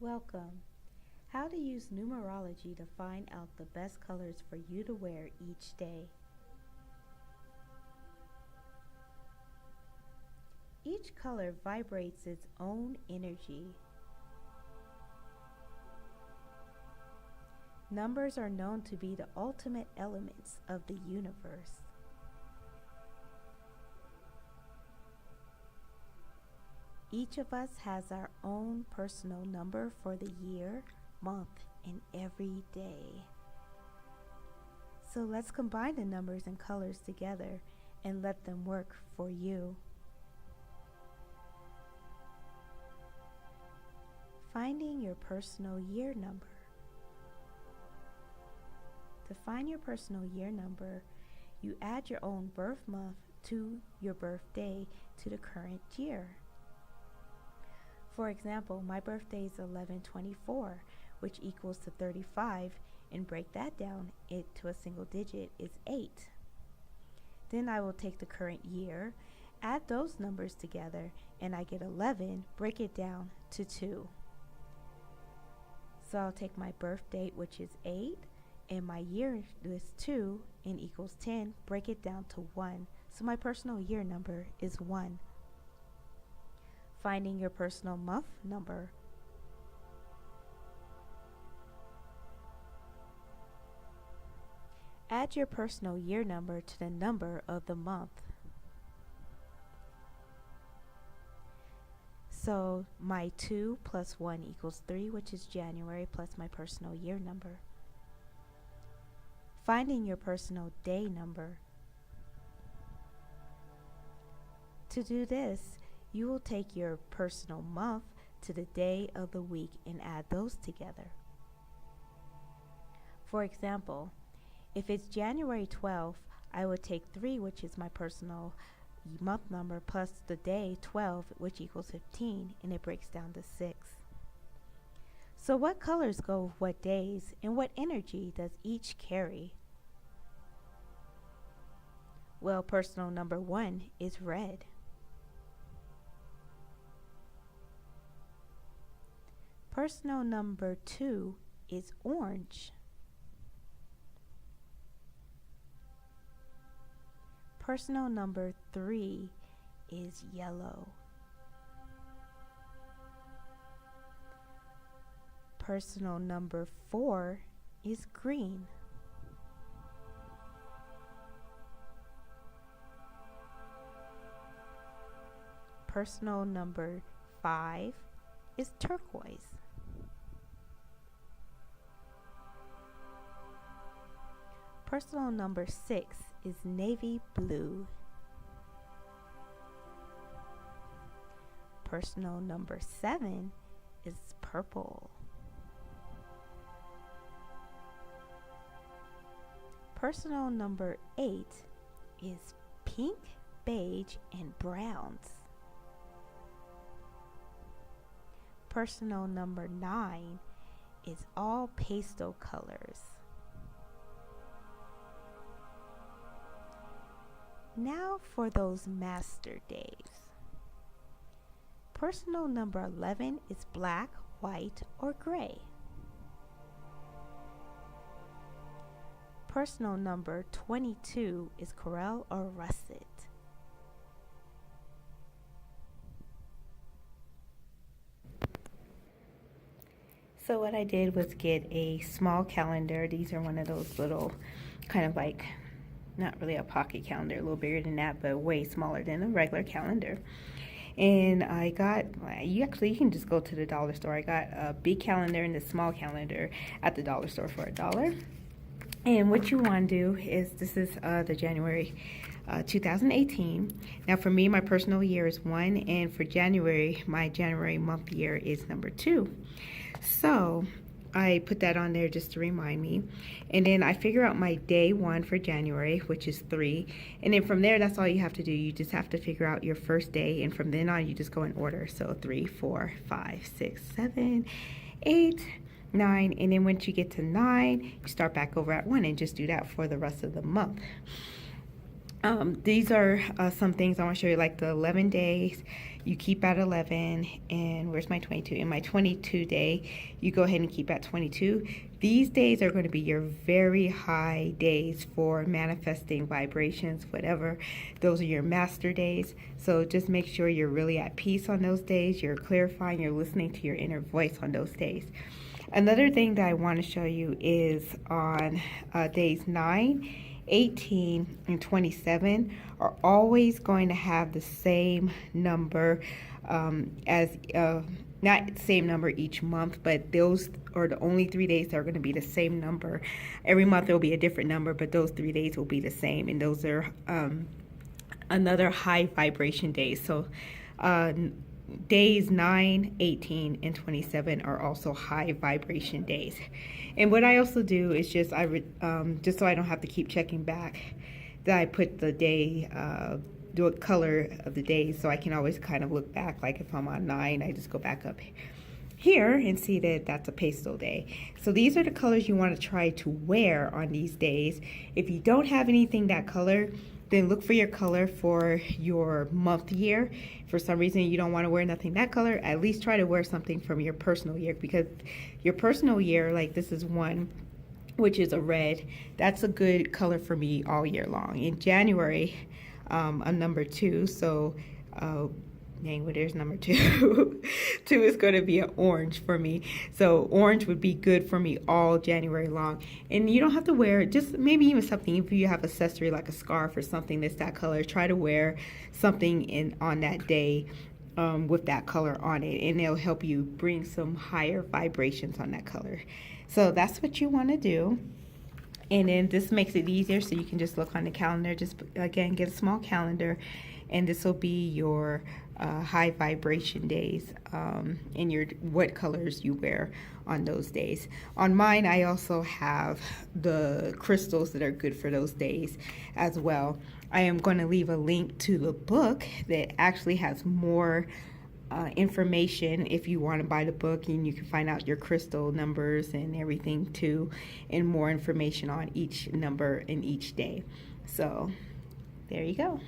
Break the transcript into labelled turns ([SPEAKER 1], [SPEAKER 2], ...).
[SPEAKER 1] Welcome. How to use numerology to find out the best colors for you to wear each day. Each color vibrates its own energy. Numbers are known to be the ultimate elements of the universe. Each of us has our own personal number for the year, month, and every day. So let's combine the numbers and colors together and let them work for you. Finding your personal year number. To find your personal year number, you add your own birth month to your birthday to the current year. For example, my birthday is 11/24, which equals to 35, and break that down to a single digit is 8. Then I will take the current year, add those numbers together, and I get 11, break it down to 2. So I'll take my birth date, which is 8, and my year is 2 and equals 10, break it down to 1. So my personal year number is 1. Finding your personal month number. Add your personal year number to the number of the month. So my 2 plus 1 equals 3, which is January, plus my personal year number. Finding your personal day number. To do this, you will take your personal month to the day of the week and add those together. For example, if it's January 12th, I would take 3, which is my personal month number, plus the day 12, which equals 15, and it breaks down to 6. So what colors go with what days, and what energy does each carry? Well, personal number 1 is red. Personal number 2 is orange. Personal number 3 is yellow. Personal number 4 is green. Personal number 5 is turquoise. Personal number 6 is navy blue. Personal number 7 is purple. Personal number 8 is pink, beige, and browns. Personal number 9 is all pastel colors. Now for those master days. Personal number 11 is black, white, or gray. Personal number 22 is coral or russet. So what I did was get a small calendar. These are one of those little kind of like, not really a pocket calendar, a little bigger than that, but way smaller than a regular calendar. And I got, you can just go to the dollar store. I got a big calendar and a small calendar at the dollar store for $1. And what you want to do is, this is the January 2018. Now for me, my personal year is 1, and for January, my January month year is number 2. So I put that on there just to remind me. And then I figure out my day 1 for January, which is 3. And then from there, that's all you have to do. You just have to figure out your first day. And from then on, you just go in order. So 3, 4, 5, 6, 7, 8, 9. And then once you get to 9, you start back over at 1 and just do that for the rest of the month. These are some things I want to show you, like the 11 days. you keep at 11, and where's my 22? In my 22 day, you go ahead and keep at 22. These days are going to be your very high days for manifesting vibrations, whatever. Those are your master days. So just make sure you're really at peace on those days. You're clarifying, you're listening to your inner voice on those days. Another thing that I want to show you is on days 9, 18, and 27 are always going to have the same number not the same number each month, but those are the only 3 days that are going to be the same number. Every month there will be a different number, but those 3 days will be the same, and those are another high vibration days. So days 9, 18, and 27 are also high vibration days. And what I also do is just so I don't have to keep checking back, that I put the day, do a color of the day, so I can always kind of look back. Like if I'm on 9, I just go back up here and see that that's a pastel day. So these are the colors you want to try to wear on these days. If you don't have anything that color, then look for your color for your month year. For some reason you don't want to wear nothing that color, at least try to wear something from your personal year, because your personal year, like this is one, which is a red, that's a good color for me all year long. In January, a number 2, so dang, well, there's number 2. 2 is going to be an orange for me, so orange would be good for me all January long. And you don't have to wear, just maybe even something, if you have accessory like a scarf or something that's that color, try to wear something on that day with that color on it, and it'll help you bring some higher vibrations on that color. So that's what you want to do. And then this makes it easier, so you can just look on the calendar. Just again, get a small calendar, and this will be your high vibration days, and your what colors you wear on those days. On mine, I also have the crystals that are good for those days as well. I am going to leave a link to the book that actually has more information if you want to buy the book, and you can find out your crystal numbers and everything too, and more information on each number in each day. So there you go.